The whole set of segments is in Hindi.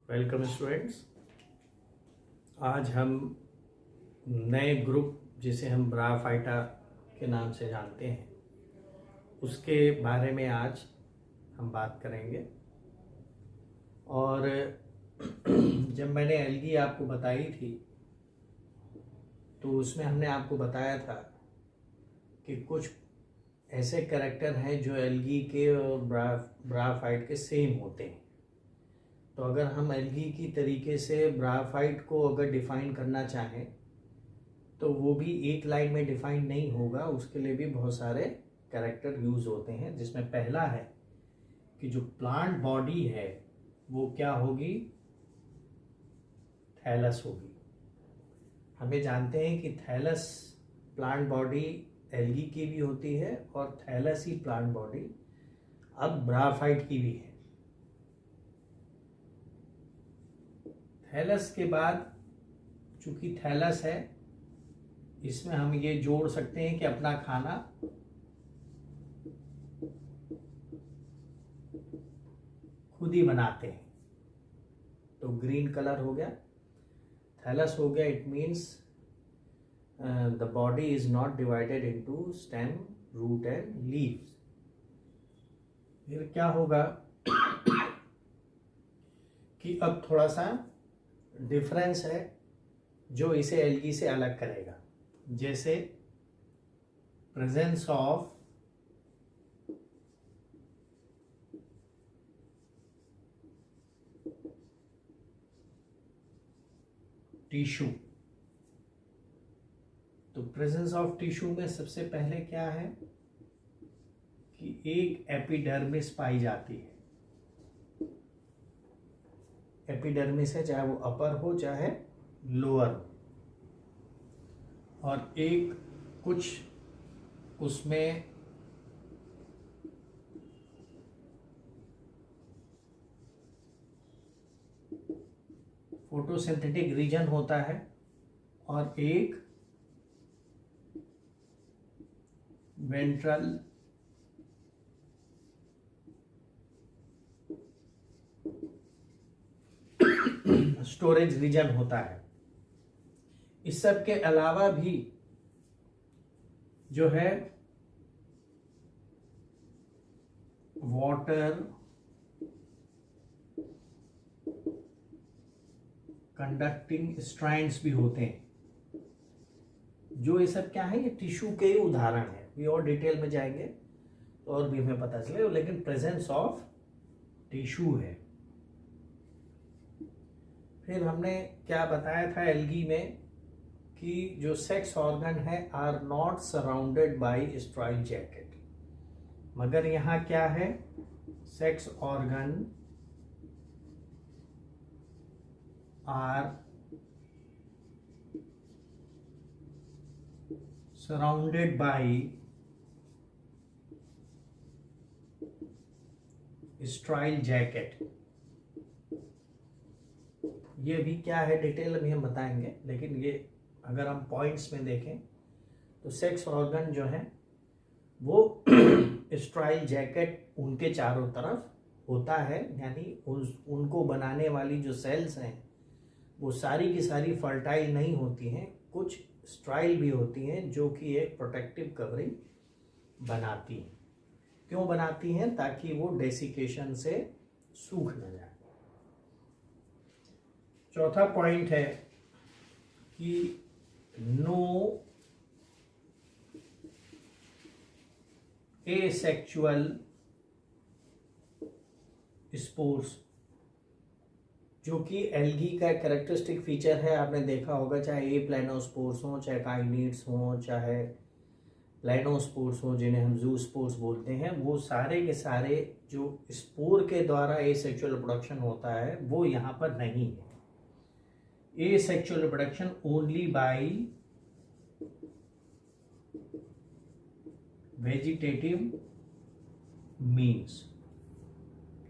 Welcome students. आज हम नए ग्रुप जिसे हम ब्राफाइटा के नाम से जानते हैं उसके बारे में आज हम बात करेंगे। और जब मैंने एल्गी आपको बताई थी तो उसमें हमने आपको बताया था कि कुछ ऐसे कैरेक्टर हैं जो एल्गी के और ब्राफाइट के सेम होते हैं। तो अगर हम एल्गी की तरीके से ब्राफाइट को अगर डिफाइन करना चाहें तो वो भी एक लाइन में डिफाइन नहीं होगा, उसके लिए भी बहुत सारे कैरेक्टर यूज होते हैं, जिसमें पहला है कि जो प्लांट बॉडी है वो क्या होगी, थैलस होगी। हमें जानते हैं कि थैलस प्लांट बॉडी एल्गी की भी होती है और थैलस ही प्लांट बॉडी अब ब्राफाइट की भी है। थैलस के बाद चूंकि थैलस है, इसमें हम ये जोड़ सकते हैं कि अपना खाना खुद ही बनाते हैं, तो ग्रीन कलर हो गया, थैलस हो गया। It means the body is not divided into stem, root and leaves. फिर क्या होगा कि अब थोड़ा सा डिफरेंस है जो इसे एल्गी से अलग करेगा, जैसे प्रेजेंस ऑफ टिश्यू। तो प्रेजेंस ऑफ टिश्यू में सबसे पहले क्या है कि एक एपिडर्मिस पाई जाती है। एपिडर्मिस है, चाहे वो अपर हो चाहे लोअर हो, और एक कुछ उसमें फोटोसिंथेटिक रीजन होता है और एक वेंट्रल स्टोरेज रीजन होता है। इस सब के अलावा भी जो है वाटर कंडक्टिंग स्ट्रैंड्स भी होते हैं। जो ये सब क्या है, ये टिश्यू के ही उदाहरण है। ये और डिटेल में जाएंगे तो और भी हमें पता चले, लेकिन प्रेजेंस ऑफ टिश्यू है। फिर हमने क्या बताया था एल्गी में कि जो सेक्स ऑर्गन है are not surrounded by sterile jacket, मगर यहाँ क्या है, sex organ are surrounded by sterile jacket. ये भी क्या है डिटेल में हम बताएंगे, लेकिन ये अगर हम पॉइंट्स में देखें तो सेक्स ऑर्गन जो है वो स्ट्राइल जैकेट उनके चारों तरफ होता है, यानी उनको बनाने वाली जो सेल्स हैं वो सारी की सारी फर्टाइल नहीं होती हैं, कुछ स्ट्राइल भी होती हैं जो कि एक प्रोटेक्टिव कवरिंग बनाती हैं। क्यों बनाती हैं? ताकि वो डेसिकेशन से सूख न जाए। चौथा पॉइंट है कि नो एसेक्सुअल स्पोर्स, जो कि एल्गी का कैरेक्टरिस्टिक फीचर है। आपने देखा होगा, चाहे ए प्लानोस्पोर्स हो, चाहे काइनिड्स हो, चाहे प्लानोस्पोर्स हो जिन्हें हम ज़ूस्पोर्स बोलते हैं, वो सारे के सारे जो स्पोर के द्वारा एसेक्सुअल रिप्रोडक्शन होता है वो यहाँ पर नहीं है। Asexual reproduction only by vegetative means.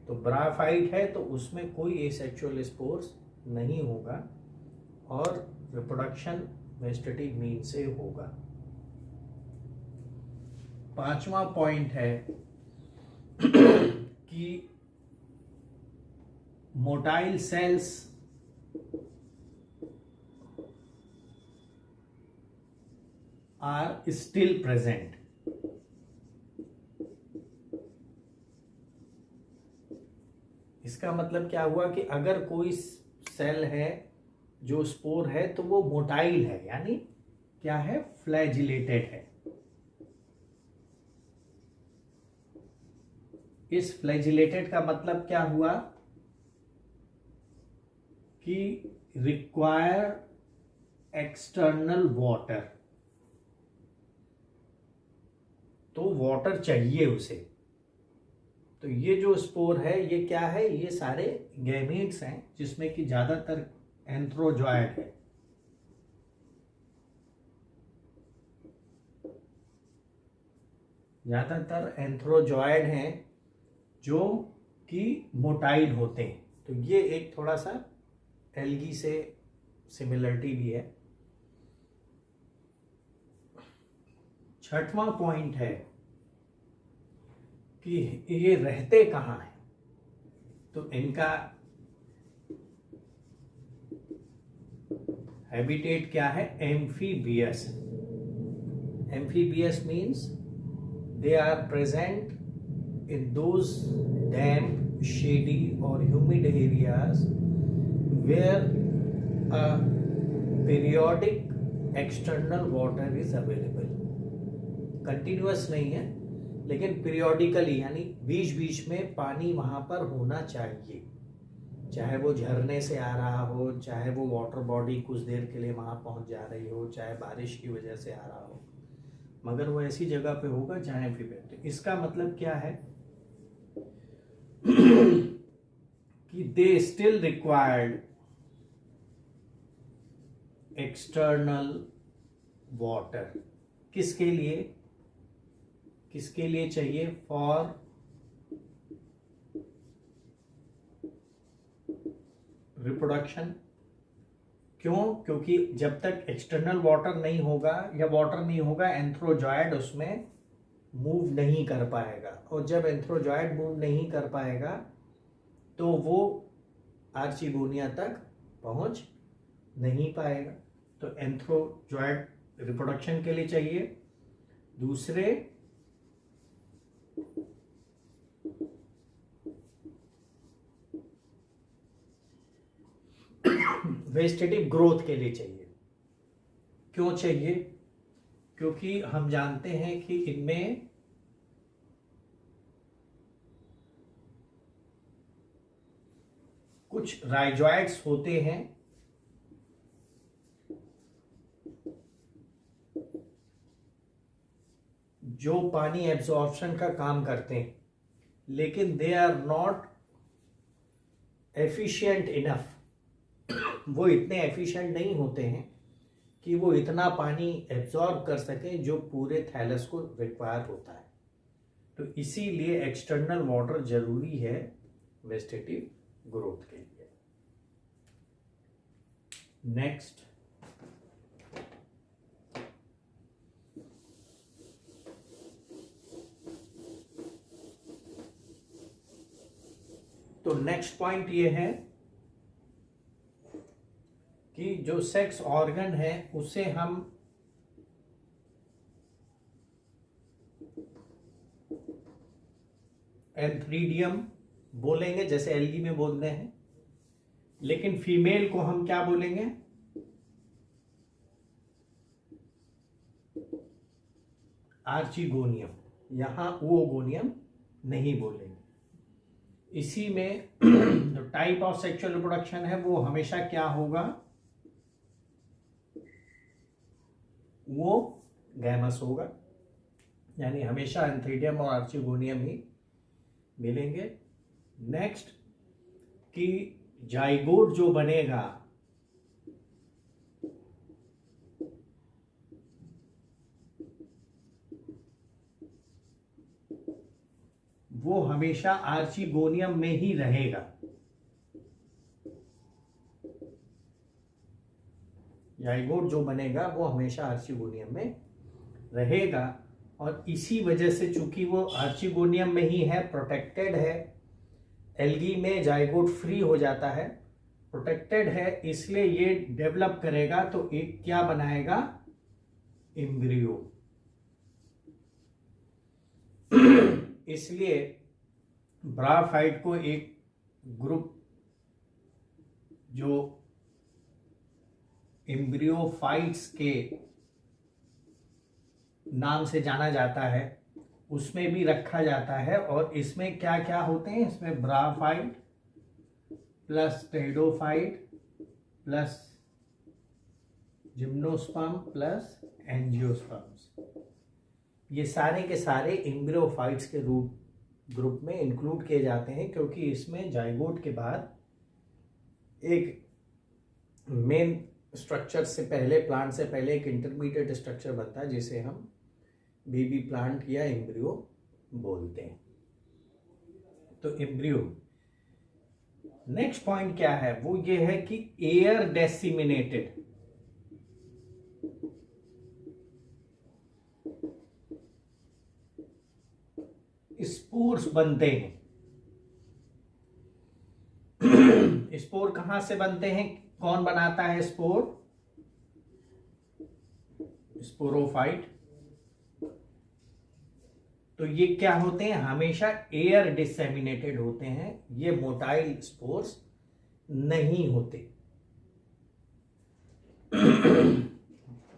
तो ब्राफाइट है तो उसमें कोई एसेक्सुअल स्पोर्स नहीं होगा और रिप्रोडक्शन वेजिटेटिव मीन से होगा। पांचवा पॉइंट है कि motile cells are still present. इसका मतलब क्या हुआ कि अगर कोई सेल है जो स्पोर है तो वो मोटाइल है, यानी क्या है, फ्लैजिलेटेड है। इस फ्लैजिलेटेड का मतलब क्या हुआ कि रिक्वायर एक्सटर्नल वाटर, तो वाटर चाहिए उसे। तो ये जो स्पोर है ये क्या है, ये सारे गैमीट्स हैं जिसमें कि ज्यादातर एंथ्रोजॉयड है। ज्यादातर एंथ्रोजॉयड हैं जो कि मोटाइल होते हैं। तो ये एक थोड़ा सा एल्गी से सिमिलरिटी भी है। छठवां पॉइंट है कि ये रहते कहाँ हैं। तो इनका हैबिटेट क्या है, amphibious. Amphibious means they are present in those damp, shady or humid areas where a periodic external water is available. Continuous नहीं है लेकिन पीरियोडिकली, यानी बीच बीच में पानी वहां पर होना चाहिए। चाहे वो झरने से आ रहा हो, चाहे वो वाटर बॉडी कुछ देर के लिए वहां पहुंच जा रही हो, चाहे बारिश की वजह से आ रहा हो, मगर वो ऐसी जगह पे होगा जहां भी बैठे। इसका मतलब क्या है कि they still required external water. किसके लिए, किसके लिए चाहिए, फॉर रिप्रोडक्शन। क्यों, क्योंकि जब तक एक्सटर्नल वाटर नहीं होगा या वाटर नहीं होगा, एंथ्रोजॉयड उसमें मूव नहीं कर पाएगा, और जब एंथ्रोजॉयड मूव नहीं कर पाएगा तो वो आर्चिगोनिया तक पहुंच नहीं पाएगा। तो एंथ्रोजॉयड रिप्रोडक्शन के लिए चाहिए। दूसरे वेजिटेटिव ग्रोथ के लिए चाहिए। क्यों चाहिए, क्योंकि हम जानते हैं कि इनमें कुछ राइजॉइड्स होते हैं जो पानी एब्जॉर्प्शन का काम करते हैं, लेकिन they are not efficient enough. वो इतने एफिशिएंट नहीं होते हैं कि वो इतना पानी एब्जॉर्ब कर सके जो पूरे थैलस को रिक्वायर होता है। तो इसीलिए एक्सटर्नल वाटर जरूरी है वेजिटेटिव ग्रोथ के लिए। नेक्स्ट, तो नेक्स्ट पॉइंट ये है कि जो सेक्स ऑर्गन है उसे हम एंथ्रीडियम बोलेंगे, जैसे एल्गी में बोलते हैं, लेकिन फीमेल को हम क्या बोलेंगे, आर्चिगोनियम। यहां ओगोनियम नहीं बोलेंगे। इसी में जो टाइप ऑफ सेक्सुअल रिप्रोडक्शन है वो हमेशा क्या होगा, वो गैमस होगा, यानी हमेशा एंथ्रीडियम और आर्चिगोनियम ही मिलेंगे। नेक्स्ट, कि जाइगोट जो बनेगा वो हमेशा आर्चिगोनियम में ही रहेगा। जाइगोट जो बनेगा वो हमेशा आर्चिगोनियम में रहेगा, और इसी वजह से चूंकि वो आर्चिगोनियम में ही है, प्रोटेक्टेड है, एल्गी में जाइगोट फ्री हो जाता है, प्रोटेक्टेड है, इसलिए ये डेवलप करेगा तो एक क्या बनाएगा, एम्ब्रियो। इसलिए ब्राफाइट को एक ग्रुप जो एम्ब्रियोफाइट्स के नाम से जाना जाता है उसमें भी रखा जाता है। और इसमें क्या क्या होते हैं, इसमें ब्राफाइट plus pteridophyte plus gymnosperm plus angiosperms, ये सारे के सारे एम्ब्रियोफाइट्स के ग्रुप में इंक्लूड किए जाते हैं, क्योंकि इसमें जाइगोट के बाद एक मेन स्ट्रक्चर से पहले, प्लांट से पहले एक इंटरमीडिएट स्ट्रक्चर बनता है जिसे हम बेबी प्लांट या एम्ब्रियो बोलते हैं। तो एम्ब्रियो, नेक्स्ट पॉइंट क्या है, वो ये है कि एयर डेसिमिनेटेड, स्पोर्स बनते हैं। स्पोर कहां से बनते हैं, कौन बनाता है स्पोर, स्पोरोफाइट। तो ये क्या होते हैं, हमेशा एयर डिसेमिनेटेड होते हैं, ये मोटाइल स्पोर्स नहीं होते।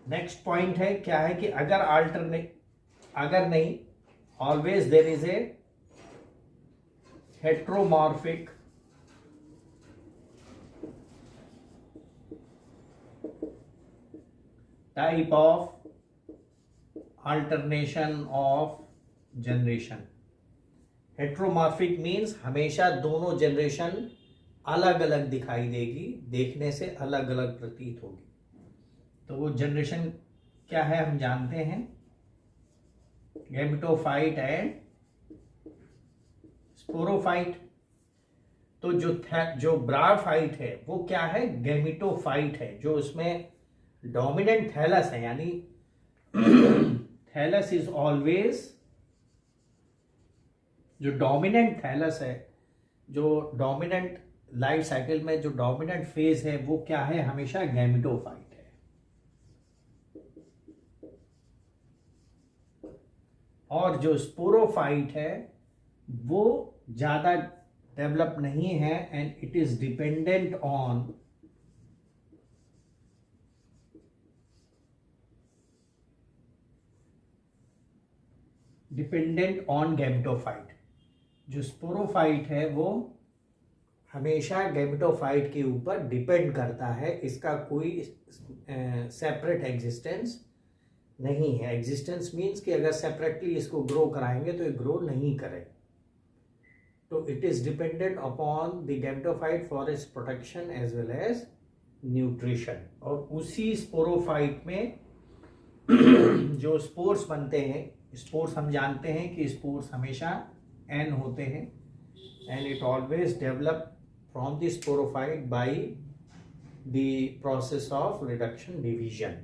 नेक्स्ट पॉइंट है क्या है कि अगर नहीं, always there is a heteromorphic type of alternation of generation. Heteromorphic means हमेशा दोनों जनरेशन अलग अलग दिखाई देगी, देखने से अलग अलग प्रतीत होगी। तो वो जनरेशन क्या है हम जानते हैं, गैमेटोफाइट एंड स्पोरोफाइट। तो जो ब्राफाइट है वो क्या है, गैमेटोफाइट है, जो उसमें डोमिनेंट थैलस है, यानी थैलस इज ऑलवेज, जो डोमिनेंट थैलस है, जो डोमिनेंट लाइफ साइकिल में जो डोमिनेंट फेज है वो क्या है, हमेशा गैमेटोफाइट है। और जो स्पोरोफाइट है वो ज्यादा डेवलप नहीं है and it is dependent on gametophyte. जो स्पोरोफाइट है वो हमेशा गैमेटोफाइट के ऊपर डिपेंड करता है, इसका कोई सेपरेट एग्जिस्टेंस नहीं है। एग्जिस्टेंस मीन्स कि अगर सेपरेटली इसको ग्रो कराएंगे तो ये ग्रो नहीं करेगा। तो it is dependent upon the gametophyte for its protection as well as nutrition. और उसी स्पोरोफाइट में जो स्पोर्स बनते हैं, स्पोर्स हम जानते हैं कि स्पोर्स हमेशा एन होते हैं and it always develop from the sporophyte by the process of reduction division.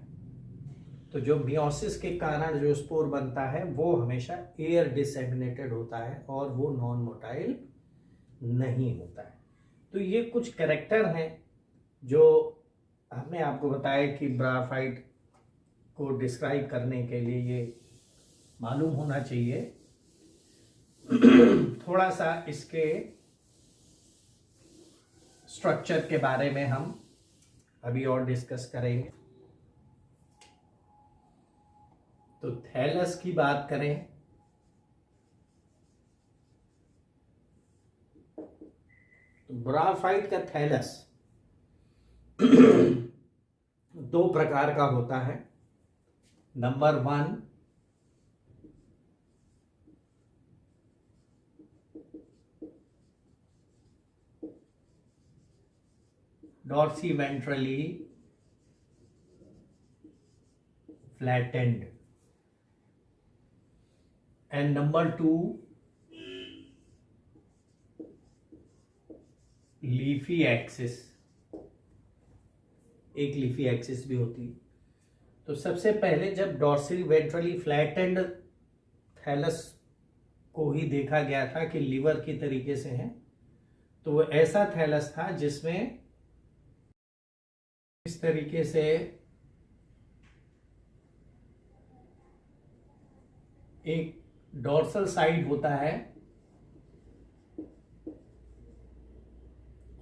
तो जो मियोसिस के कारण जो स्पोर बनता है वो हमेशा एयर डिसेमिनेटेड होता है और वो नॉन मोटाइल नहीं होता है। तो ये कुछ कैरेक्टर हैं जो हमने आपको बताया कि ब्राफाइट को डिस्क्राइब करने के लिए ये मालूम होना चाहिए। थोड़ा सा इसके स्ट्रक्चर के बारे में हम अभी और डिस्कस करेंगे। तो थैलस की बात करें तो ब्राफाइट का थैलस दो प्रकार का होता है। Number 1, डॉर्सीवेंट्रली flattened, and number 2, leafy axis, एक लीफी एक्सिस भी होती है। तो सबसे पहले जब डॉर्सल वेंट्रली फ्लैटेंड थैलस को ही देखा गया था कि लीवर की तरीके से है, तो ऐसा थैलस था जिसमें इस तरीके से एक डॉर्सल साइड होता है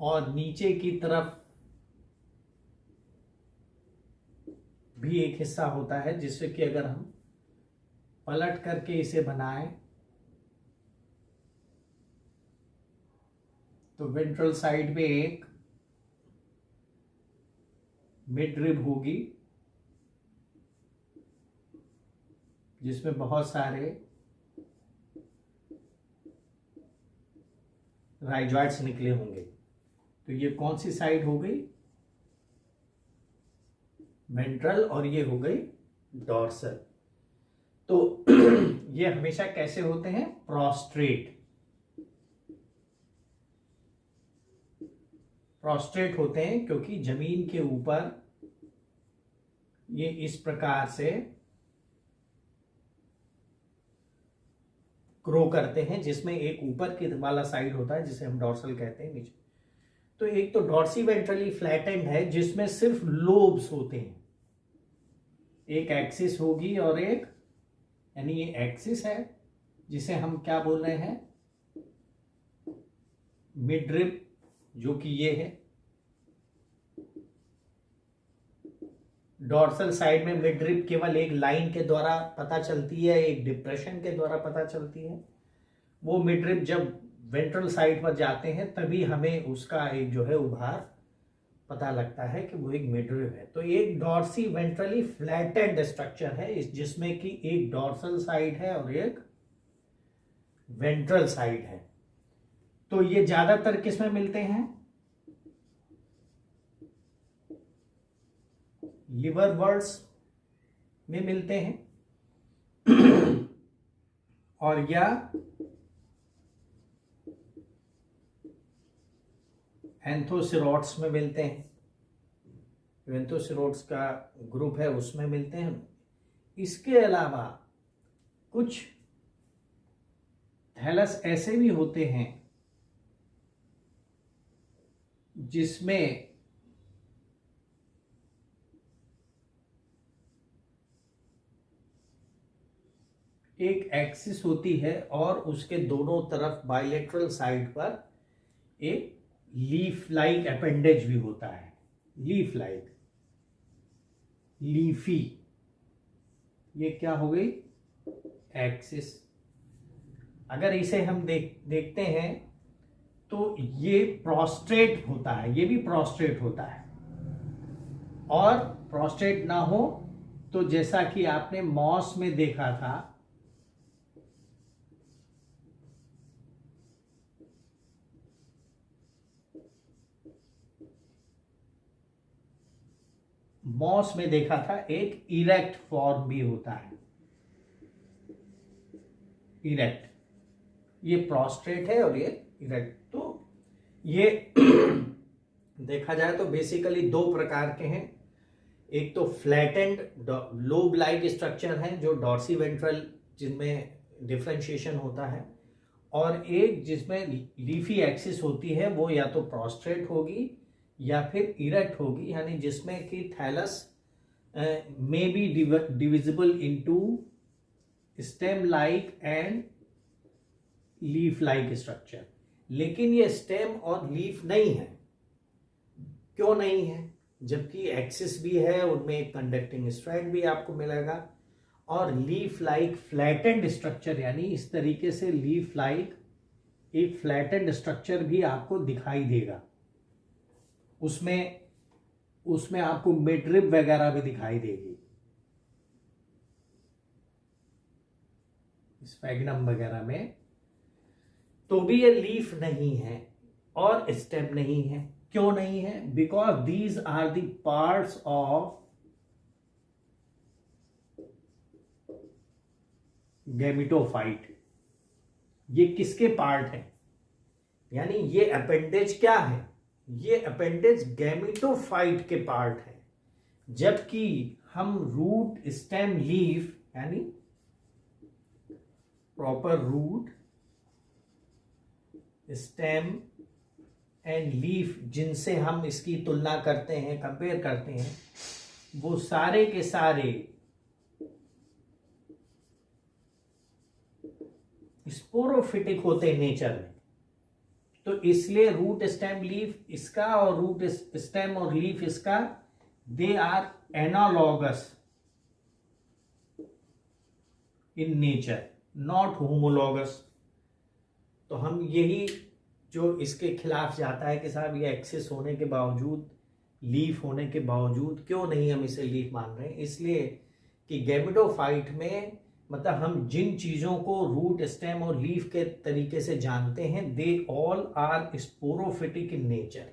और नीचे की तरफ भी एक हिस्सा होता है, जिससे कि अगर हम पलट करके इसे बनाएं तो वेंट्रल साइड में एक मिड रिब होगी जिसमें बहुत सारे राइजॉइड्स निकले होंगे। तो ये कौन सी साइड हो गई? वेंट्रल, और ये हो गई डॉर्सल। तो ये हमेशा कैसे होते हैं? प्रोस्ट्रेट होते हैं, क्योंकि जमीन के ऊपर ये इस प्रकार से ग्रो करते हैं, जिसमें एक ऊपर के वाला साइड होता है जिसे हम डॉर्सल कहते हैं, नीचे। तो एक तो डॉर्सी वेंट्रली फ्लैटेंड है जिसमें सिर्फ लोब्स होते हैं, एक एक्सिस होगी और एक, यानी ये एक्सिस है जिसे हम क्या बोल रहे हैं? मिड रिब, जो कि ये है। डॉर्सल साइड में मिड रिब केवल एक लाइन के द्वारा पता चलती है, एक डिप्रेशन के द्वारा पता चलती है। वो मिड रिब जब वेंट्रल साइड पर जाते हैं तभी हमें उसका एक जो है उभार पता लगता है कि वो एक मिड रिब है। तो एक डॉर्सी वेंट्रली फ्लैटेंड स्ट्रक्चर है जिसमें कि एक डॉर्सल साइड है और एक वेंट्रल साइड है। तो ये ज्यादातर किस में मिलते हैं? लिवर वर्ड्स में मिलते हैं और या एंथोसिरोड्स में मिलते हैं। एंथोसिरोड्स का ग्रुप है उसमें मिलते हैं। इसके अलावा कुछ थैलस ऐसे भी होते हैं जिसमें एक एक्सिस होती है और उसके दोनों तरफ बाइलेटरल साइड पर एक लीफ लाइक अपेंडेज भी होता है। लीफ लाइक, लीफी, ये क्या हो गई? एक्सिस। अगर इसे हम देखते हैं तो ये प्रोस्ट्रेट होता है, ये भी प्रोस्ट्रेट होता है। और प्रोस्ट्रेट ना हो तो जैसा कि आपने मॉस में देखा था, मॉस में देखा था, एक इरेक्ट फॉर्म भी होता है। इरेक्ट, ये प्रोस्ट्रेट है और ये इरेक्ट। तो ये देखा जाए तो बेसिकली दो प्रकार के हैं। एक तो फ्लैटेंड लोब लाइक स्ट्रक्चर है जो डॉर्सी वेंट्रल, जिनमें डिफरेंशिएशन होता है, और एक जिसमें लीफी एक्सिस होती है, वो या तो प्रोस्ट्रेट होगी या फिर इरेक्ट होगी, यानी जिसमें कि thallus may be divisible into stem like and leaf like structure. लेकिन ये स्टेम और लीफ नहीं है। क्यों नहीं है? जबकि एक्सिस भी है, उनमें एक कंडक्टिंग स्ट्रैंड भी आपको मिलेगा, और लीफ लाइक फ्लैटेंड स्ट्रक्चर, यानी इस तरीके से लीफ लाइक एक फ्लैटेंड स्ट्रक्चर भी आपको दिखाई देगा। उसमें आपको मिडरिब वगैरह भी दिखाई देगी, स्पैग्नम वगैरह में। तो भी ये लीफ नहीं है और स्टेम नहीं है। क्यों नहीं है? Because these are the parts of gametophyte. ये किसके पार्ट है? यानी ये अपेंडेज क्या है? ये अपेंडेज गैमिटोफाइट के पार्ट है। जबकि हम रूट, स्टेम, लीफ, यानी proper root, stem, and leaf जिनसे हम इसकी तुलना करते हैं, कंपेयर करते हैं, वो सारे के सारे स्पोरोफिटिक होते हैं नेचर में। तो इसलिए रूट स्टेम लीफ इसका और रूट स्टेम और लीफ इसका, they are analogous in nature, not homologous. तो हम यही जो इसके खिलाफ जाता है कि साहब ये एक्सिस होने के बावजूद, लीफ होने के बावजूद क्यों नहीं हम इसे लीफ मान रहे हैं, इसलिए कि गैमेटोफाइट में मतलब हम जिन चीजों को रूट स्टेम और लीफ के तरीके से जानते हैं, they all are sporophytic in nature.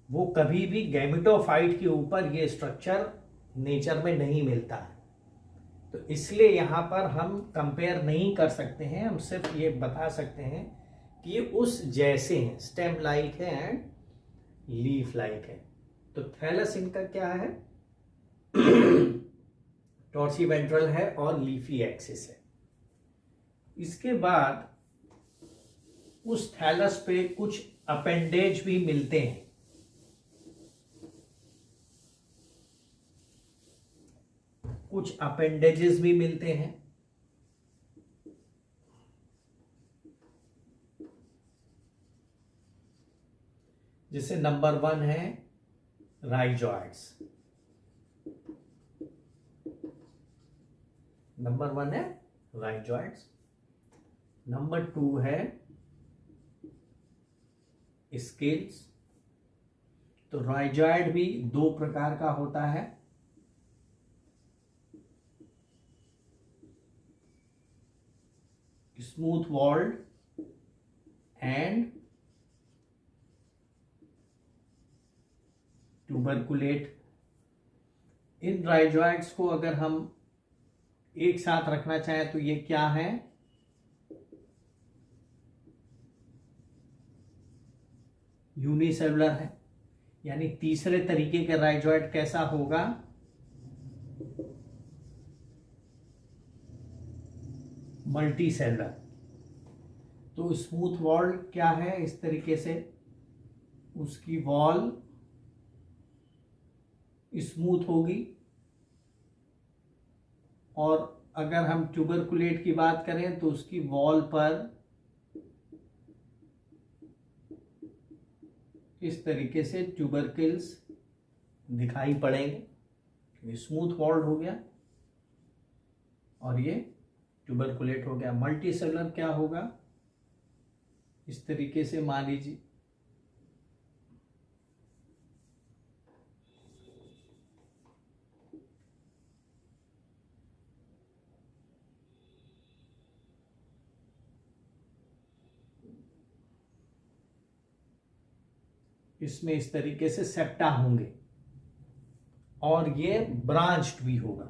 वो कभी भी गैमेटोफाइट के ऊपर ये स्ट्रक्चर नेचर में नहीं मिलता है। तो इसलिए यहां पर हम कंपेयर नहीं कर सकते हैं, हम सिर्फ ये बता सकते हैं कि ये उस जैसे हैं, स्टेम लाइक है एंड लीफ लाइक है। तो थैलस इनका क्या है, टॉर्सीवेंट्रल है और लीफी एक्सिस है। इसके बाद उस थैलस पे कुछ अपेंडेज भी मिलते हैं। कुछ अपेंडेजेस भी मिलते हैं, जिसे नंबर 1 है राइजॉइड्स। नंबर 1 है राइजॉइड्स। नंबर 2 है स्केल्स। तो राइजॉइड भी 2 प्रकार का होता है, स्मूथ वॉल्ड एंड ट्यूबरकुलेट। इन राइजॉइड्स को अगर हम एक साथ रखना चाहें तो ये क्या है, यूनिसेलुलर है। यानी तीसरे तरीके का राइजॉइड कैसा होगा, मल्टी सेलुलर। तो स्मूथ वॉल क्या है, इस तरीके से उसकी वॉल स्मूथ होगी, और अगर हम ट्यूबरकुलेट की बात करें तो उसकी वॉल पर इस तरीके से ट्यूबरकिल्स दिखाई पड़ेंगे। स्मूथ वॉल्ड हो गया और ये ट्यूबरकुलेट हो गया। मल्टी सेलुलर क्या होगा, इस तरीके से मान लीजिए इसमें इस तरीके से सेप्टा होंगे और ये ब्रांच्ड भी होगा।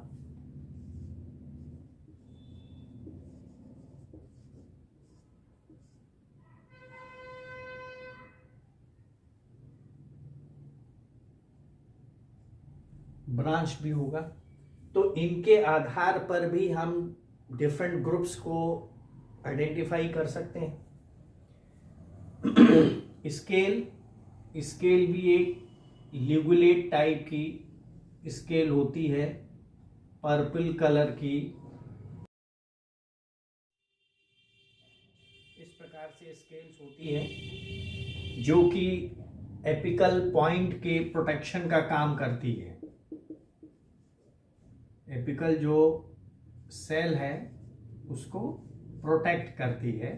ब्रांच भी होगा। तो इनके आधार पर भी हम डिफरेंट ग्रुप्स को आइडेंटिफाई कर सकते हैं। स्केल भी एक लिगुलेट टाइप की स्केल होती है, पर्पल कलर की। इस प्रकार से स्केल्स होती है जो कि एपिकल पॉइंट के प्रोटेक्शन का काम करती है। एपिकल जो सेल है उसको प्रोटेक्ट करती है,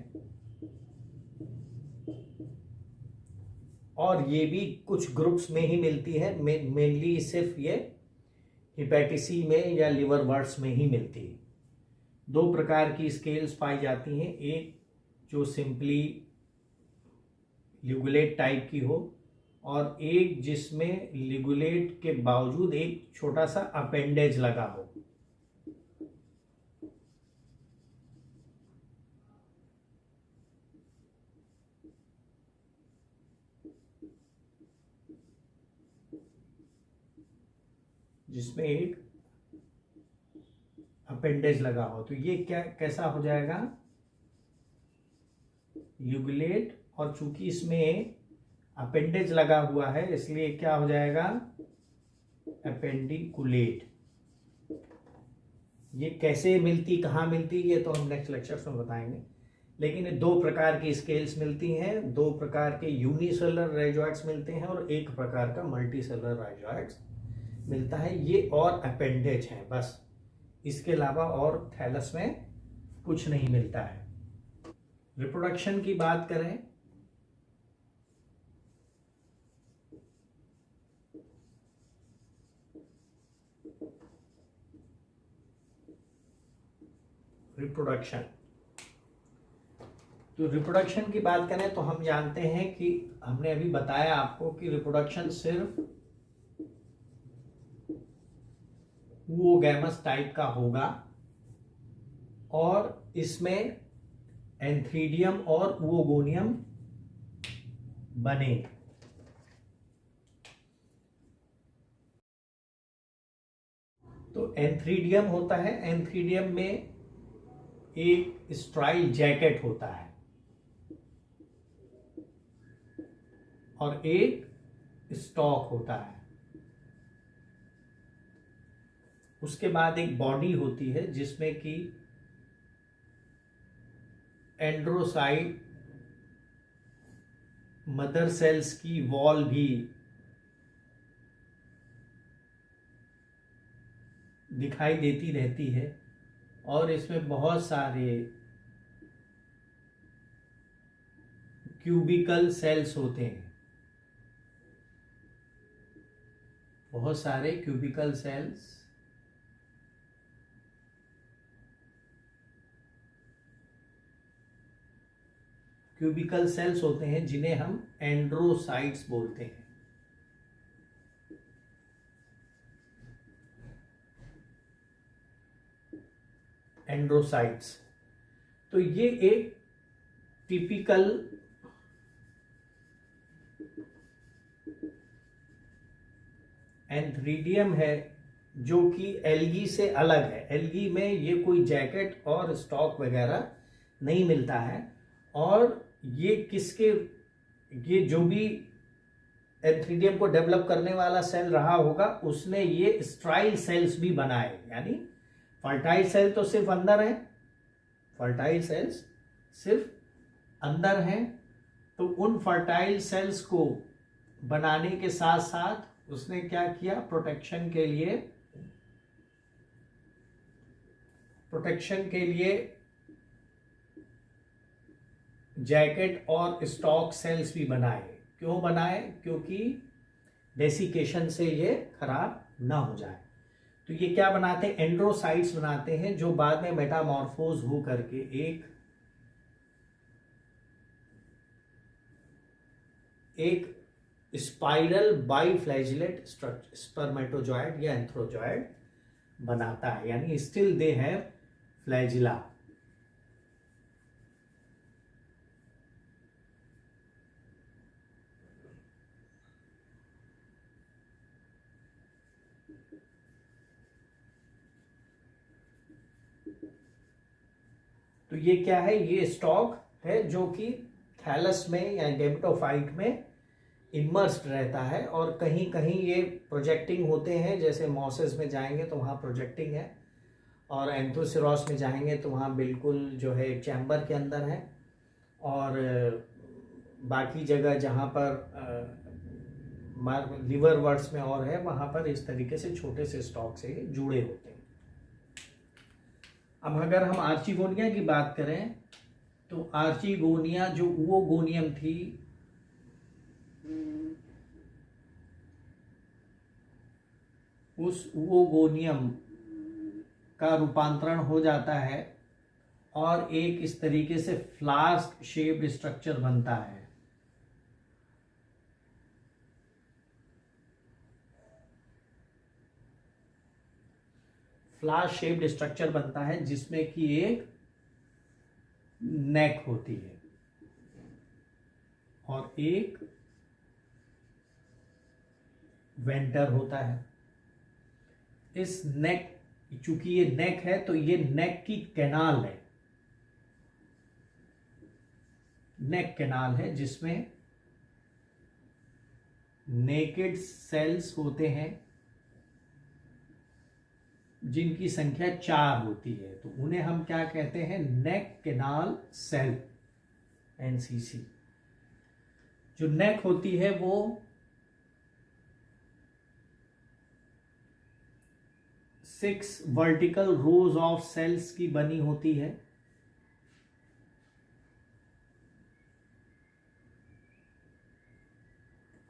और ये भी कुछ ग्रुप्स में ही मिलती है। मेनली सिर्फ ये हिपेटिसी में या लिवर वर्ड्स में ही मिलती है। 2 प्रकार की स्केल्स पाई जाती हैं, एक जो सिंपली लिगुलेट टाइप की हो, और एक जिसमें लिगुलेट के बावजूद एक छोटा सा अपेंडेज लगा हो। जिसमें एक अपेंडेज लगा हो, तो ये क्या कैसा हो जाएगा, लिगुलेट और चूंकि इसमें अपेंडेज लगा हुआ है इसलिए क्या हो जाएगा, अपेंडिकुलेट। ये कैसे मिलती, कहाँ मिलती, ये तो हम नेक्स्ट लेक्चर्स में बताएंगे। लेकिन ये दो प्रकार की स्केल्स मिलती हैं, दो प्रकार के यूनिसेलुलर राइजोइड्स मिलते हैं और एक प्रकार का मल्टीसेलुलर राइजोइड्स मिलता है। ये और अपेंडेज है बस, इसके अलावा और थैलस में कुछ नहीं मिलता है। रिप्रोडक्शन की बात करें रिप्रोडक्शन तो रिप्रोडक्शन की बात करें तो हम जानते हैं कि हमने अभी बताया आपको कि रिप्रोडक्शन सिर्फ oogamous टाइप का होगा और इसमें एंथ्रीडियम और oogoनियम बनेंगे। तो एंथ्रीडियम होता है, एंथ्रीडियम में एक स्ट्राइल जैकेट होता है और एक स्टॉक होता है। उसके बाद एक बॉडी होती है जिसमें कि एंड्रोसाइट मदर सेल्स की वॉल भी दिखाई देती रहती है और इसमें बहुत सारे क्यूबिकल सेल्स होते हैं, बहुत सारे क्यूबिकल सेल्स होते हैं जिन्हें हम एंड्रोसाइट्स बोलते हैं। एंड्रोसाइट्स तो ये एक टिपिकल एंथ्रीडियम है जो कि एल्गी से अलग है। एल्गी में ये कोई जैकेट और स्टॉक वगैरह नहीं मिलता है और ये जो भी एंथ्रीडियम को डेवलप करने वाला सेल रहा होगा उसने ये स्ट्राइल सेल्स भी बनाए, यानी फर्टाइल सेल तो सिर्फ अंदर है, फर्टाइल सेल्स सिर्फ अंदर हैं। तो उन फर्टाइल सेल्स को बनाने के साथ साथ उसने क्या किया, प्रोटेक्शन के लिए जैकेट और स्टॉक सेल्स भी बनाए। क्यों बनाए? क्योंकि डेसिकेशन से ये खराब ना हो जाए। तो ये क्या बनाते हैं, एंड्रोसाइट्स बनाते हैं जो बाद में मेटामॉर्फोज हो करके एक स्पाइरल बाइफ्लैजिलेट स्पर्मेटोजॉइड या एंथ्रोजॉइड बनाता है, यानी स्टिल दे हैव फ्लैजिला। तो ये क्या है, ये स्टॉक है जो कि थैलस में या गेमेटोफाइट में इमर्स्ड रहता है और कहीं कहीं ये प्रोजेक्टिंग होते हैं, जैसे मॉसेस में जाएंगे तो वहाँ प्रोजेक्टिंग है और एंथोसिरोस में जाएंगे तो वहाँ बिल्कुल जो है चैम्बर के अंदर है और बाकी जगह जहाँ पर लिवर वर्ड्स में और है वहाँ पर इस तरीके से छोटे से स्टॉक से जुड़े होते हैं। अब अगर हम आर्चिगोनिया की बात करें तो आर्चिगोनिया जो oogoनियम थी उस oogoनियम का रूपांतरण हो जाता है और एक इस तरीके से फ्लास्क शेप्ड स्ट्रक्चर बनता है। फ्लास्क शेप्ड स्ट्रक्चर बनता है जिसमें कि एक नेक होती है और एक वेंटर होता है। इस नेक, चूंकि ये नेक है तो ये नेक की कैनाल है, नेक कैनाल है जिसमें नेकेड सेल्स होते हैं जिनकी संख्या 4 होती है, तो उन्हें हम क्या कहते हैं, नेक कैनाल सेल, एनसीसी। जो नेक होती है वो 6 वर्टिकल रोज ऑफ सेल्स की बनी होती है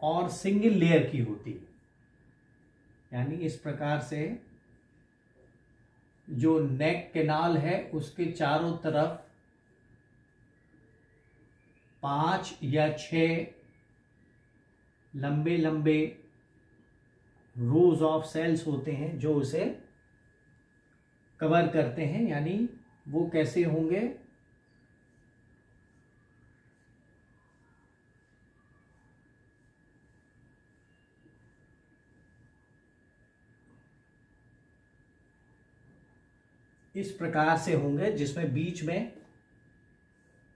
और सिंगल लेयर की होती है। यानी इस प्रकार से जो नेक कैनाल है उसके चारों तरफ 5 या 6 लंबे लंबे रोज ऑफ सेल्स होते हैं जो उसे कवर करते हैं। यानी वो कैसे होंगे, इस प्रकार से होंगे जिसमें बीच में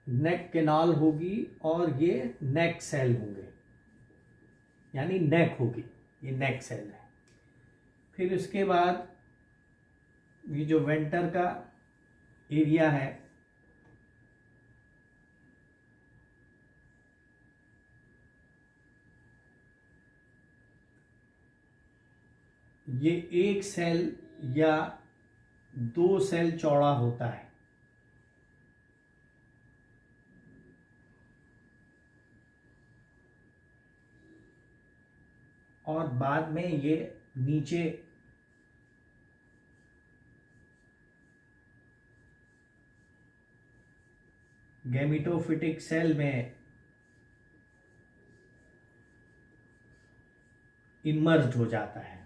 नेक कैनाल होगी और ये नेक सेल होंगे, यानी नेक होगी, ये नेक सेल है। फिर उसके बाद ये जो वेंटर का एरिया है, ये 1 सेल या 2 सेल चौड़ा होता है और बाद में ये नीचे गैमेटोफिटिक सेल में इमर्ज्ड हो जाता है।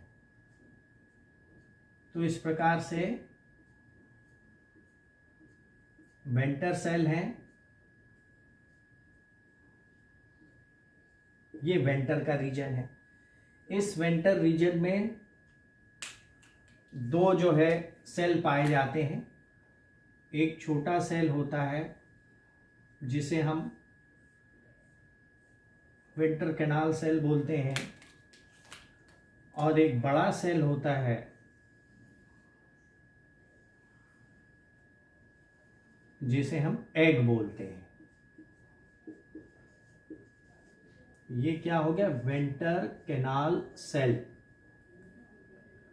तो इस प्रकार से वेंटर सेल हैं, ये वेंटर का रीजन है। इस वेंटर रीजन में 2 जो है सेल पाए जाते हैं। एक छोटा सेल होता है जिसे हम वेंटर कैनाल सेल बोलते हैं और एक बड़ा सेल होता है जिसे हम एग बोलते हैं। ये क्या हो गया, वेंटर कैनाल सेल।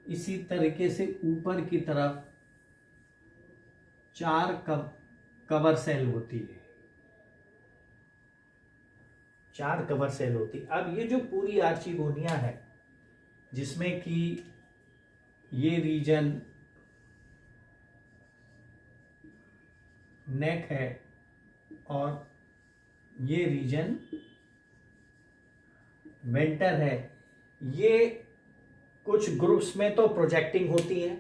इसी तरीके से ऊपर की तरफ 4 कवर सेल होती है, 4 कवर सेल होती। अब ये जो पूरी आर्चिगोनिया है जिसमें कि ये रीजन नेक है और ये रीजन वेंटर है, ये कुछ ग्रुप्स में तो प्रोजेक्टिंग होती है,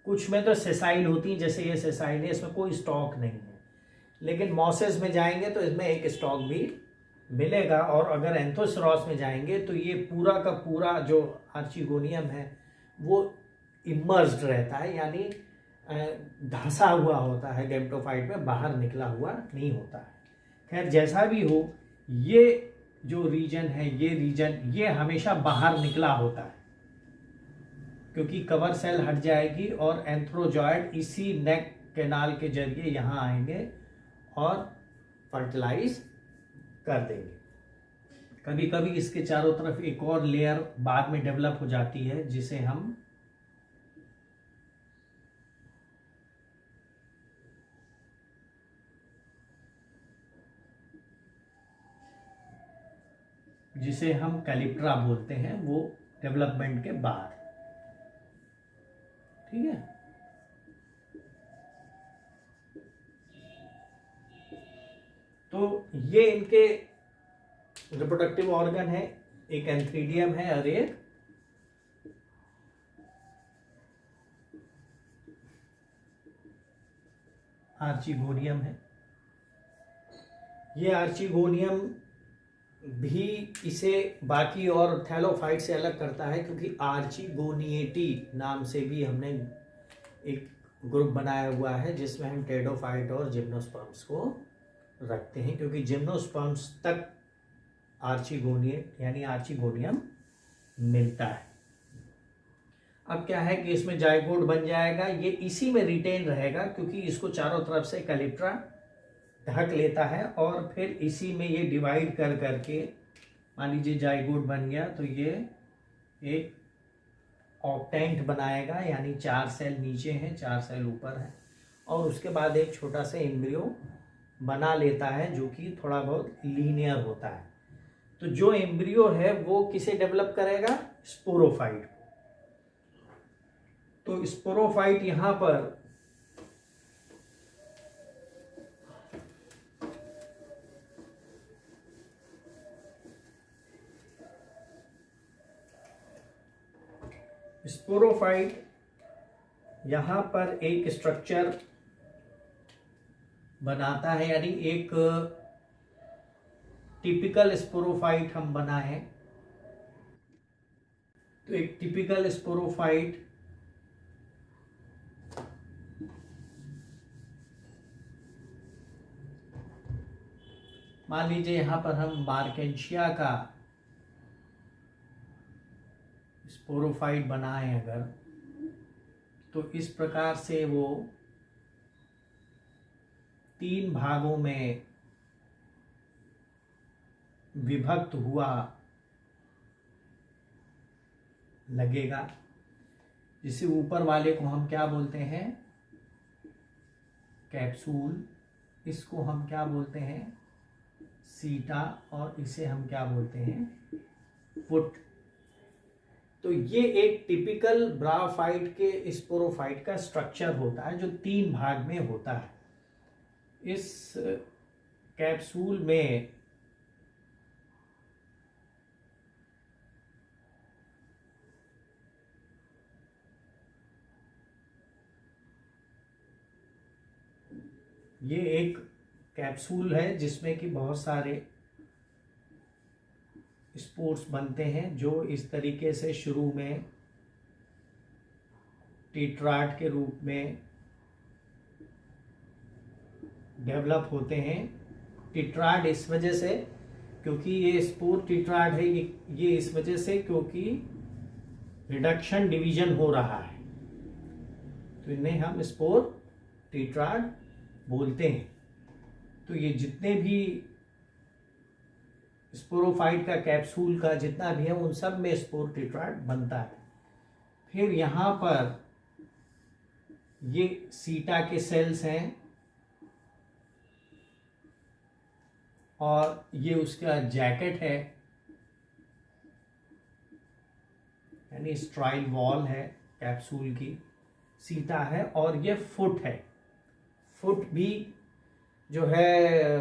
कुछ में तो सेसाइल होती है। जैसे ये सेसाइल है, इसमें कोई स्टॉक नहीं है, लेकिन मॉसेस में जाएंगे तो इसमें एक स्टॉक भी मिलेगा। और अगर एंथोसेरॉस में जाएंगे तो ये पूरा का पूरा जो आर्चिगोनियम है वो इमर्ज्ड रहता है, यानी धंसा हुआ होता है, गैमेटोफाइट में बाहर निकला हुआ नहीं होता है। खैर जैसा भी हो, ये जो रीजन है, ये रीजन ये हमेशा बाहर निकला होता है क्योंकि कवर सेल हट जाएगी और एंथ्रोजॉइड इसी नेक कैनाल के जरिए यहाँ आएंगे और फर्टिलाइज कर देंगे। कभी कभी इसके चारों तरफ एक और लेयर बाद में डेवलप हो जाती है जिसे हम कैलिप्ट्रा बोलते हैं, वो डेवलपमेंट के बाद। ठीक है, तो ये इनके रिप्रोडक्टिव ऑर्गन है, एक एंथ्रीडियम है और एक आर्चिगोनियम है। ये आर्चिगोनियम भी इसे बाकी और थैलोफाइट से अलग करता है क्योंकि आर्चिगोनिएटी नाम से भी हमने एक ग्रुप बनाया हुआ है जिसमें हम टेडोफाइट और जिम्नोस्पर्म्स को रखते हैं, क्योंकि जिम्नोस्पर्म्स तक आर्चिगोनियम यानी आर्चिगोनियम मिलता है। अब क्या है कि इसमें जाइगोट बन जाएगा, ये इसी में रिटेन रहेगा क्योंकि इसको चारों तरफ से कलिप्ट्रा ढक लेता है और फिर इसी में ये डिवाइड कर करके, मान लीजिए जाइगोट बन गया तो ये एक ऑक्टेंट बनाएगा, यानी 4 सेल नीचे हैं 4 सेल ऊपर है, और उसके बाद एक छोटा सा एम्ब्रियो बना लेता है जो कि थोड़ा बहुत लीनियर होता है। तो जो एम्ब्रियो है वो किसे डेवलप करेगा? स्पोरोफाइट। तो स्पोरोफाइट यहां पर यहां पर एक स्ट्रक्चर बनाता है, यानी एक टिपिकल स्पोरोफाइट हम बनाए। तो एक टिपिकल स्पोरोफाइट मान लीजिए यहां पर हम बार्केंशिया का स्पोरोफाइट बनाए अगर, तो इस प्रकार से वो 3 भागों में विभक्त हुआ लगेगा। जिसे ऊपर वाले को हम क्या बोलते हैं? कैप्सूल। इसको हम क्या बोलते हैं? सीटा। और इसे हम क्या बोलते हैं? फुट। तो ये एक टिपिकल ब्राफाइट के स्पोरोफाइट का स्ट्रक्चर होता है जो 3 भाग में होता है। इस कैप्सूल में ये एक कैप्सूल है जिसमें कि बहुत सारे स्पोर्स बनते हैं जो इस तरीके से शुरू में टीट्राड के रूप में डेवलप होते हैं। टीट्राड इस वजह से क्योंकि ये स्पोर टीट्राड है, ये इस वजह से क्योंकि रिडक्शन डिवीजन हो रहा है, तो इन्हें हम स्पोर टीट्राड बोलते हैं। तो ये जितने भी स्पोरोफाइट का कैप्सूल का जितना भी है उन सब में स्पोर टीट्राड बनता है। फिर यहाँ पर ये सीटा के सेल्स हैं और ये उसका जैकेट है, यानी स्ट्राइल वॉल है कैप्सूल की, सीटा है, और ये फुट है। फुट भी जो है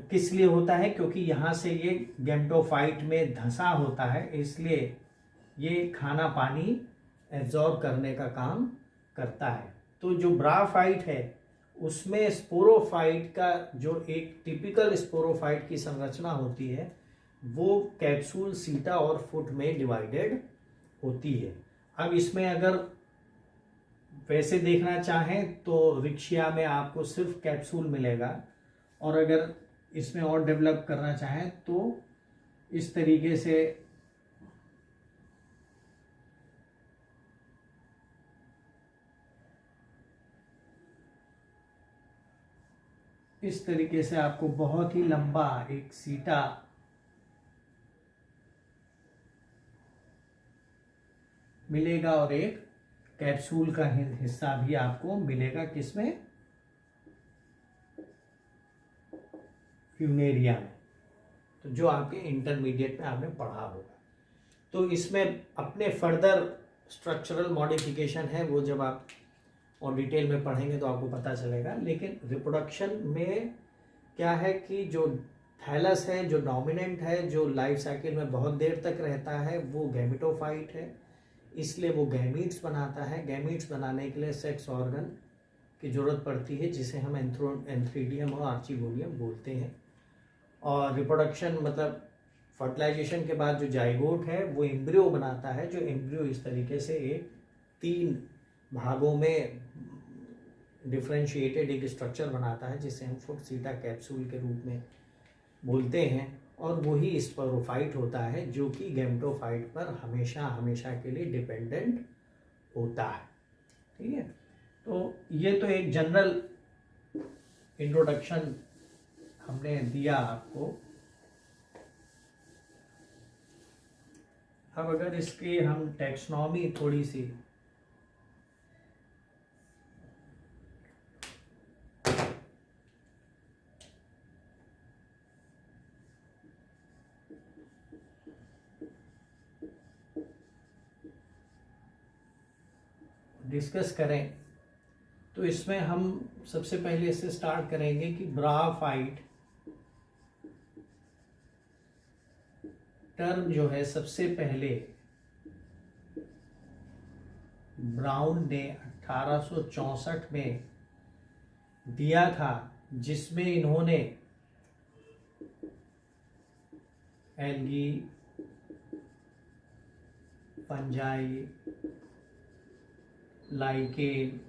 किस लिए होता है? क्योंकि यहाँ से ये गैमेटोफाइट में धंसा होता है, इसलिए ये खाना पानी एब्जॉर्ब करने का काम करता है। तो जो ब्राफाइट है उसमें स्पोरोफाइट का जो एक टिपिकल स्पोरोफाइट की संरचना होती है वो कैप्सूल, सीटा और फुट में डिवाइडेड होती है। अब इसमें अगर वैसे देखना चाहें तो रिक्शिया में आपको सिर्फ कैप्सूल मिलेगा, और अगर इसमें और डेवलप करना चाहें तो इस तरीके से आपको बहुत ही लंबा एक सीटा मिलेगा और एक कैप्सूल का हिस्सा भी आपको मिलेगा। किसमें? फ्यूनेरिया में। तो जो आपके इंटरमीडिएट में आपने पढ़ा होगा। तो इसमें अपने फर्दर स्ट्रक्चरल मॉडिफिकेशन है, वो जब आप और डिटेल में पढ़ेंगे तो आपको पता चलेगा। लेकिन रिप्रोडक्शन में क्या है कि जो थैलस है, जो डोमिनेंट है, जो लाइफ साइकिल में बहुत देर तक रहता है, वो गैमेटोफाइट है, इसलिए वो गैमीट्स बनाता है। गैमीट्स बनाने के लिए सेक्स ऑर्गन की जरूरत पड़ती है जिसे हम एंथ्रीडियम और आर्चिगोनियम बोलते हैं। और रिप्रोडक्शन मतलब फर्टिलाइजेशन के बाद जो जाइगोट है वो एम्ब्रियो बनाता है, जो एम्ब्रियो इस तरीके से एक 3 भागों में डिफ्रेंशिएटेड एक स्ट्रक्चर बनाता है जिसे हम फुट-सीटा कैप्सूल के रूप में बोलते हैं, और वही स्पोरोफाइट होता है जो कि गैमेटोफाइट पर हमेशा हमेशा के लिए डिपेंडेंट होता है। ठीक है, तो ये तो एक जनरल इंट्रोडक्शन हमने दिया आपको। अब अगर इसकी हम टैक्सोनॉमी थोड़ी सी डिस्कस करें तो इसमें हम सबसे पहले इससे स्टार्ट करेंगे कि ब्राफाइट टर्म जो है सबसे पहले ब्राउन ने 1864 में दिया था, जिसमें इन्होंने एल्गी, फंजाई, लाइकेन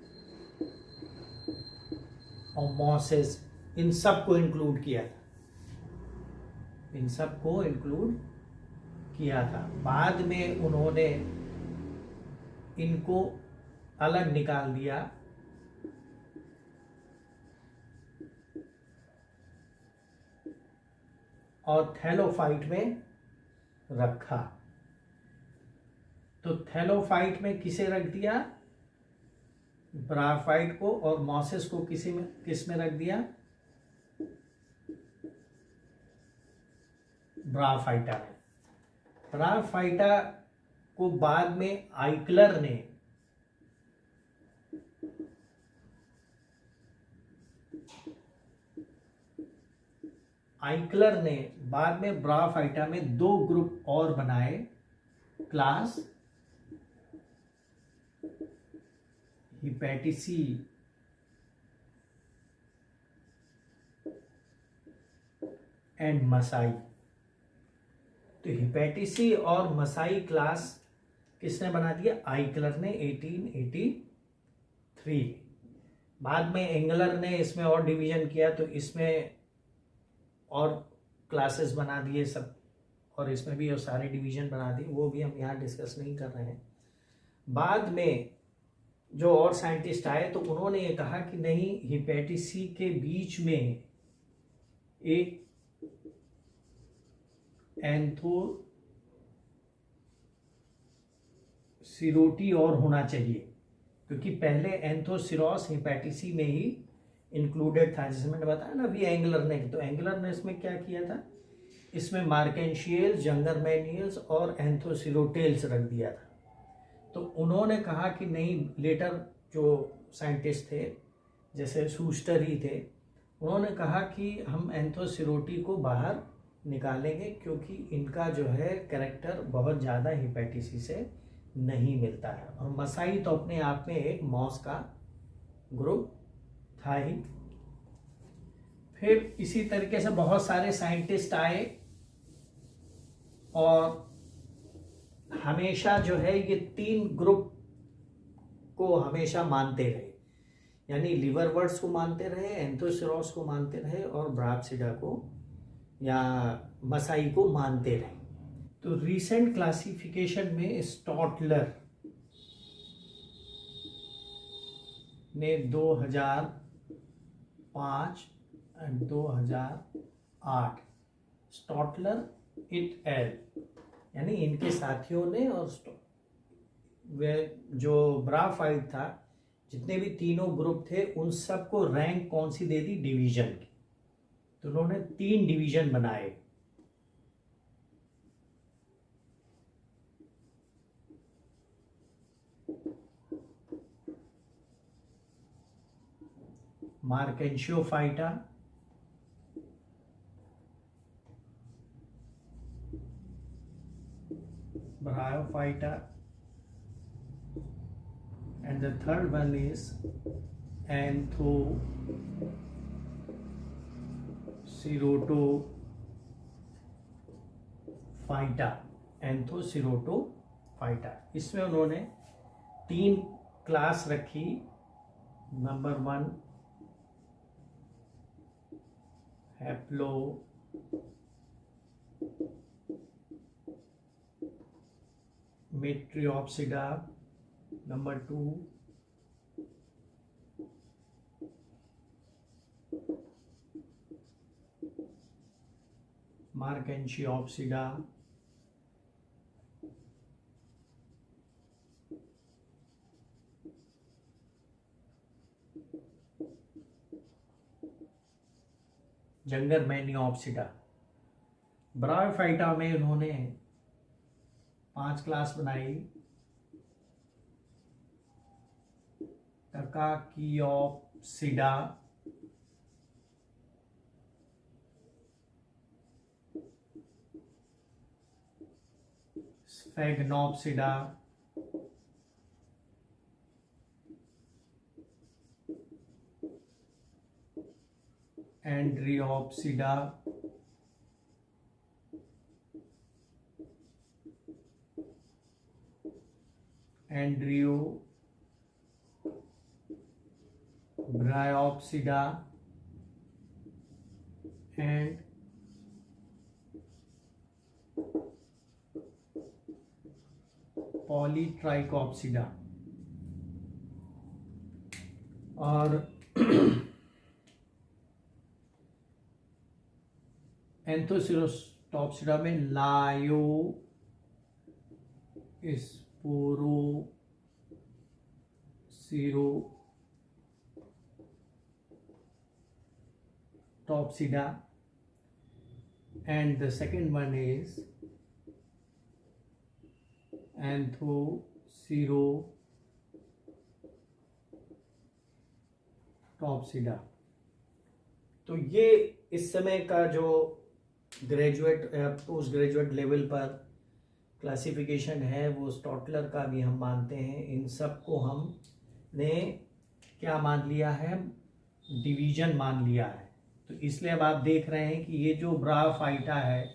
और मॉसेस, इन सब को इंक्लूड किया था, इन सब को इंक्लूड किया था। बाद में उन्होंने इनको अलग निकाल दिया और थैलोफाइट में रखा। तो थैलोफाइट में किसे रख दिया? ब्राफाइट को, और मॉसेस को किस में रख दिया? ब्राफाइटा में। ब्राफाइटा को बाद में आइकलर ने बाद में ब्राफाइटा में 2 ग्रुप और बनाए, क्लास हिपैटिसी एंड मसाई। तो हिपैटिसी और मसाई क्लास किसने बना दिया? आइकलर ने 1883। बाद में एंगलर ने इसमें और डिवीजन किया, तो इसमें और क्लासेस बना दिए सब, और इसमें भी और सारे डिवीजन बना दिए, वो भी हम यहाँ डिस्कस नहीं कर रहे हैं। बाद में जो और साइंटिस्ट आए तो उन्होंने ये कहा कि नहीं, हिपैटिसी के बीच में एक एंथोसिरोटी और होना चाहिए, क्योंकि पहले एंथोसिरोस हिपैटिसी में ही इंक्लूडेड था, जैसे मैंने बताया ना अभी एंगलर ने। तो एंगलर ने इसमें क्या किया था? इसमें मार्केंशियल्स, जंगरमैनियल्स और एंथोसिरोटेल्स रख दिया था। तो उन्होंने कहा कि नहीं, लेटर जो साइंटिस्ट थे जैसे शूस्टर ही थे, उन्होंने कहा कि हम एंथोसिरोटी को बाहर निकालेंगे, क्योंकि इनका जो है कैरेक्टर बहुत ज़्यादा हिपैटिसी से नहीं मिलता है। और मसाई तो अपने आप में एक मॉस का ग्रुप था ही। फिर इसी तरीके से बहुत सारे साइंटिस्ट आए और हमेशा जो है ये 3 ग्रुप को हमेशा मानते रहे, यानी लिवरवर्ट्स को मानते रहे, एंथोसिरोस को मानते रहे और ब्राफसिडा को या मसाई को मानते रहे। तो रीसेंट क्लासिफिकेशन में स्टॉटलर ने 2005 और 2008 स्टॉटलर इट एल यानी इनके साथियों ने, और वे जो ब्राफाइट था, जितने भी तीनों ग्रुप थे, उन सबको रैंक कौन सी दे दी? डिवीजन की। तो उन्होंने 3 डिवीजन बनाए। Marchantiophyta, bryophyta, and the third one is anthocerotophyta. इसमें उन्होंने 3 क्लास रखी, number 1 haplomitriopsida, number 2 marchantiopsida, jungermanniopsida. Bryophyta में उन्होंने 5 क्लास बनाई। Takakiopsida, sphagnopsida, andreaeopsida, andreaeobryopsida and polytrichopsida. और एंथोसिरोटॉप्सिडा में leiosporocerotopsida, and the second one is Anthocerotopsida। तो ये इस समय का जो ग्रेजुएट पोस्ट ग्रेजुएट लेवल पर क्लासिफिकेशन है वो स्टॉटलर का भी हम मानते हैं। इन सब को हमने क्या मान लिया है, डिवीजन मान लिया है। तो इसलिए अब आप देख रहे हैं कि ये जो ब्रायोफाइटा है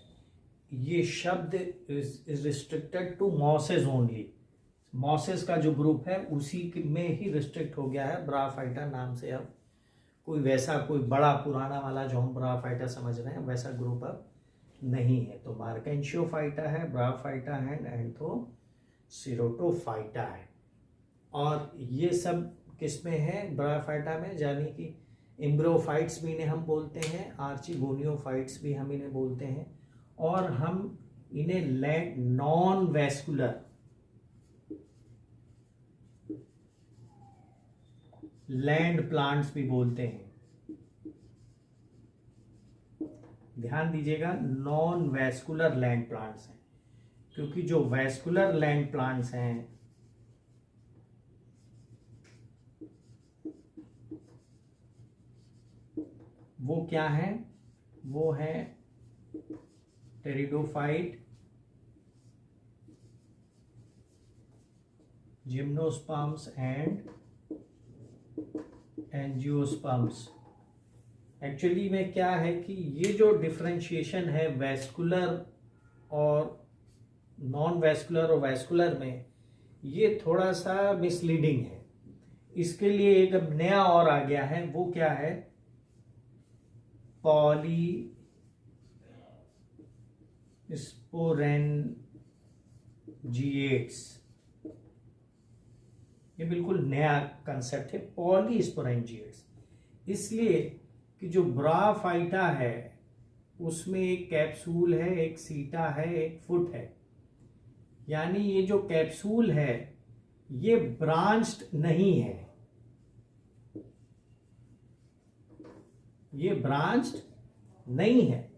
ये शब्द is restricted to mosses only. Mosses का जो ग्रुप है उसी में ही रिस्ट्रिक्ट हो गया है ब्रायोफाइटा नाम से। अब कोई वैसा कोई बड़ा पुराना वाला जो हम ब्रायोफाइटा समझ रहे हैं वैसा ग्रुप अब नहीं है। तो मार्केंशियोफाइटा है, ब्रायोफाइटा है, एंथोसिरोटोफाइटा है। और ये सब किस में है ब्रायोफाइटा में, यानी कि एम्ब्रियोफाइट्स भी इन्हें हम बोलते हैं, आर्चिगोनियोफाइट्स भी हम इन्हें बोलते हैं, और हम इन्हें नॉन वैस्कुलर लैंड प्लांट्स भी बोलते हैं। ध्यान दीजिएगा, नॉन वैस्कुलर लैंड प्लांट्स हैं, क्योंकि जो वैस्कुलर लैंड प्लांट्स हैं वो क्या है, वो है pteridophyte, gymnosperms and angiosperms. Actually में क्या है कि ये जो डिफरेंशिएशन है वैस्कुलर और नॉन वैस्कुलर और वैस्कुलर में, ये थोड़ा सा मिसलीडिंग है। इसके लिए एक अब नया और आ गया है, वो क्या है, पॉलीस्पोरेंजिएट्स। ये बिल्कुल नया कंसेप्ट है, पॉलीस्पोरेंजिएट्स। इसलिए कि जो ब्रायोफाइटा है उसमें एक कैप्सूल है, एक सीटा है, एक फुट है। यानी ये जो कैप्सूल है ये ब्रांच्ड नहीं है, ये ब्रांच्ड नहीं है।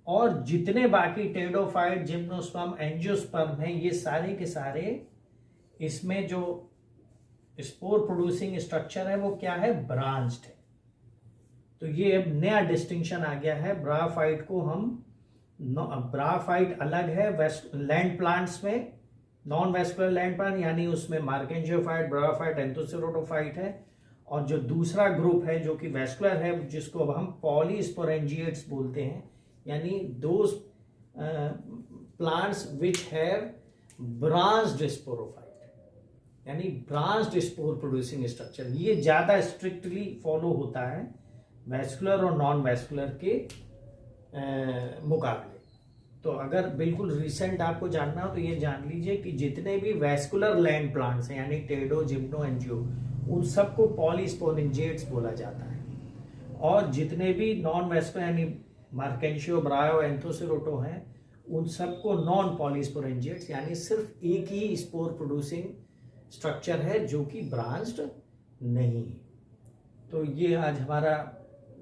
और जितने बाकी टेरिडोफाइट, जिम्नोस्पर्म, एंजियोस्पर्म हैं, ये सारे के सारे इसमें जो स्पोर प्रोड्यूसिंग स्ट्रक्चर है वो क्या है, ब्रांच्ड है। तो ये अब नया डिस्टिंक्शन आ गया है। ब्रायोफाइट को हम, ब्रायोफाइट अलग है लैंड प्लांट्स में, नॉन वैस्कुलर लैंड प्लांट, यानी उसमें मार्केंजियोफाइट, ब्रायोफाइट, एंथोसिरोटोफाइट है। और जो दूसरा ग्रुप है जो कि वैस्कुलर है, जिसको अब हम पॉलीस्पोरेंजिएट्स बोलते हैं, यानी those plants which have branched sporophyte. यानी ब्रांच्ड स्पोर प्रोड्यूसिंग स्ट्रक्चर, ये ज़्यादा स्ट्रिक्टली फॉलो होता है वैस्कुलर और नॉन वैस्कुलर के मुकाबले। तो अगर बिल्कुल रिसेंट आपको जानना हो तो ये जान लीजिए कि जितने भी वैस्कुलर लैंड प्लांट्स हैं यानी टेडो, जिम्नो, एंजियो, उन सबको पॉलीस्पोरेंजिएट्स बोला जाता है। और जितने भी नॉन वैस्कुलर यानी मार्केंशियो, ब्रायो, एंथोसेरोटो हैं, उन सबको नॉन पॉलीस्पोरेंजिएट्स यानी सिर्फ एक ही स्पोर प्रोड्यूसिंग स्ट्रक्चर है जो कि ब्रांच्ड नहीं है। तो ये आज हमारा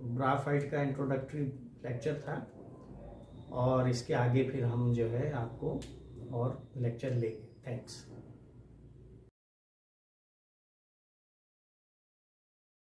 ब्राफाइट का इंट्रोडक्टरी लेक्चर था, और इसके आगे फिर हम जो है आपको और लेक्चर लेंगे। थैंक्स।